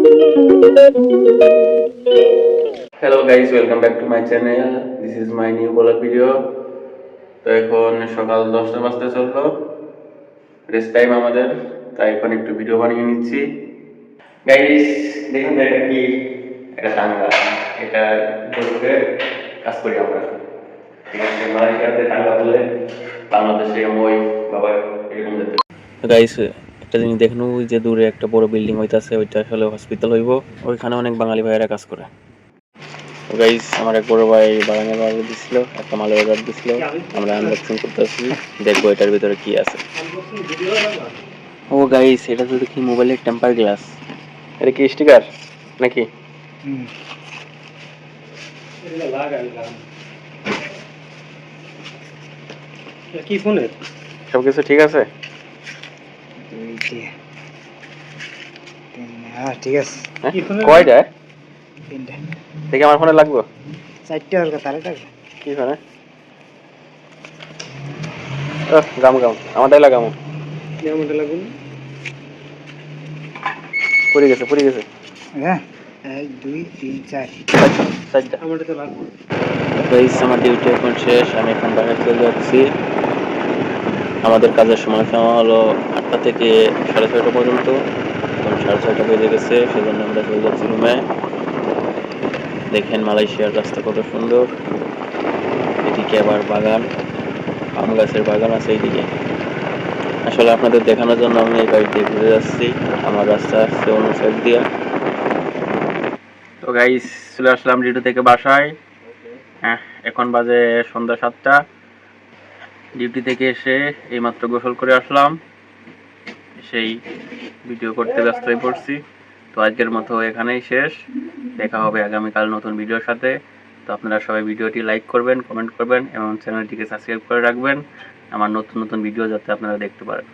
Hello guys, welcome back to my channel. This is my new vlog video. তো এখন সকাল 10টা বাজতে চললো, রেস্ট টাইম আমাদের, তাই এখন একটু ভিডিও বানিয়ে নিচ্ছি। গাইস দেখুন তো এটা কি, এটা টাঙ্গা, এটা করে কাজ করি আমরা। ঠিক আছে, মালয়েশিয়াতে টাঙ্গা বলে, বাংলাদেশে মই বাবা এরকম যেতে। গাইস একটা জিনিস দেখুন, ওই যে দূরে একটা বড় বিল্ডিং হইতাছে, ওইটা আসলে হসপিটাল হইব। ওইখানে অনেক বাঙালি ভাইয়েরা কাজ করে। গাইস আমার এক বড় ভাই বাগানের অর্ডার দিছিল, একটা মালের অর্ডার দিছিল, আমরা আনবক্সিং করতেছি, দেখবো এটার ভিতরে কি আছে। ও গাইস এটা তো দেখি মোবাইলের টেম্পার গ্লাস, এটা কি স্টিকার নাকি? কি ফোনের সবকিছু ঠিক আছে? ঠিক আছে। কয়টা দেখি আমার ফোনে লাগবে? 4টা হালকা তারে টাকা কি ফোনে? গাম গাম আমারটাই লাগামো। আমারটা লাগুন পড়ে গেছে পড়ে গেছে। হ্যাঁ 1 2 3 4 চারটা আমারটা তো লাগবে। গাইস আমার ডিউটি এখন শেষ, আমি এখন বাইরে চলে যাচ্ছি। আমাদের কাজের সময়সীমা হলো 8টা থেকে 6:30 পর্যন্ত। এখন 6:30 বেজে গেছে, সেজন্য আমরা চলে যাচ্ছি রুমে। দেখেন মালয়েশিয়ার রাস্তা কত সুন্দর, এদিকে আবার বাগান, আম গাছের বাগান আছে এইদিকে। আসলে আপনাদের দেখানোর জন্য আমি এই বাড়ি দিয়ে ঘুরে যাচ্ছি, আমার রাস্তা আসছে অন্য সাইড দিয়ে। তো গাইস চলে আসলাম ডিউটি থেকে বাসায়। এখন বাজে সন্ধ্যা 7টা। ডিউটি থেকে এসে এইমাত্র গোসল করে আসলাম, সেই ভিডিও করতে ব্যস্ত হয়ে পড়ছি। তো আজকের মতো এখানেই শেষ, দেখা হবে আগামীকাল নতুন ভিডিওর সাথে। তো আপনারা সবাই ভিডিওটি লাইক করবেন, কমেন্ট করবেন এবং চ্যানেলটিকে সাবস্ক্রাইব করে রাখবেন, আমার নতুন নতুন ভিডিও যাতে আপনারা দেখতে পারেন।